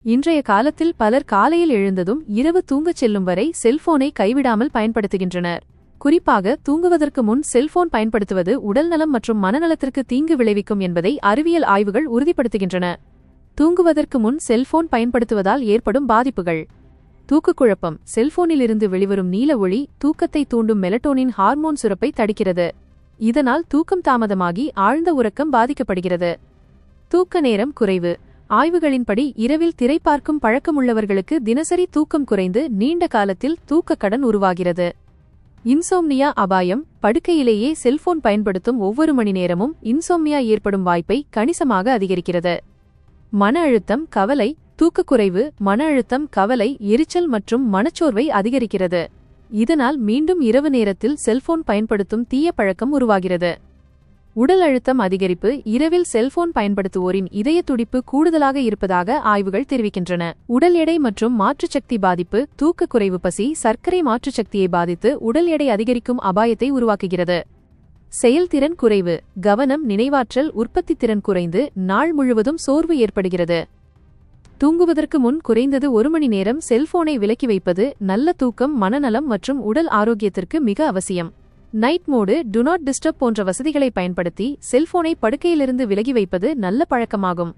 இன்றைய காலத்தில் பலர் காலையில் எழுந்ததும் இரவு தூங்கச் செல்லும் வரை செல்போனை கைவிடாமல் பயன்படுத்துகின்றனர். குறிப்பாக தூங்குவதற்கு முன் செல்போன் பயன்படுத்துவது உடல்நலம் மற்றும் மனநலத்திற்கு தீங்கு விளைவிக்கும் என்பதை அறிவியல் ஆய்வுகள் உறுதிப்படுத்துகின்றன. தூங்குவதற்கு முன் செல்போன் பயன்படுத்துவதால் ஏற்படும் பாதிப்புகள். தூக்கக்குழப்பம். செல்போனிலிருந்து வெளிவரும் நீல ஒளி தூக்கத்தை தூண்டும் மெலட்டோனின் ஹார்மோன் சுரப்பை தடுக்கிறது. இதனால் தூக்கம் தாமதமாகி ஆழ்ந்த உறக்கம் பாதிக்கப்படுகிறது. தூக்க நேரம் குறைவு. ஆய்வுகளின்படி இரவில் திரை பார்க்கும் பழக்கமுள்ளவர்களுக்கு தினசரி தூக்கம் குறைந்து நீண்ட காலத்தில் தூக்கக்கடன் உருவாகிறது. இன்சோம்னியா அபாயம். படுக்கையிலேயே செல்போன் பயன்படுத்தும் ஒவ்வொரு மணி நேரமும் இன்சோம்னியா ஏற்படும் வாய்ப்பை கணிசமாக அதிகரிக்கிறது. மன அழுத்தம், கவலை. தூக்கக்குறைவு மன அழுத்தம், கவலை, எரிச்சல் மற்றும் மனச்சோர்வை அதிகரிக்கிறது. இதனால் மீண்டும் இரவு நேரத்தில் செல்போன் பயன்படுத்தும் தீய பழக்கம் உருவாகிறது. உடல் அழுத்தம் அதிகரிப்பு. இரவில் செல்போன் பயன்படுத்துவோரின் இதய துடிப்பு கூடுதலாக இருப்பதாக ஆய்வுகள் தெரிவிக்கின்றன. உடல் எடை மற்றும் மாற்றுச்சக்தி பாதிப்பு. தூக்கக்குறைவு பசி சர்க்கரை மாற்றுச்சக்தியை பாதித்து உடல் எடை அதிகரிக்கும் அபாயத்தை உருவாக்குகிறது. செயல்திறன் குறைவு. கவனம், நினைவாற்றல், உற்பத்தி திறன் குறைந்து நாள் முழுவதும் சோர்வு ஏற்படுகிறது. தூங்குவதற்கு முன் குறைந்தது 1 மணி நேரம் செல்போனை விலக்கி வைப்பது நல்ல தூக்கம், மனநலம் மற்றும் உடல் ஆரோக்கியத்திற்கு மிக அவசியம். Night mode, to not disturb போன்ற வசதிகளை பயன்படுத்தி செல்போனை படுக்கையிலிருந்து விலகி வைப்பது நல்ல பழக்கமாகும்.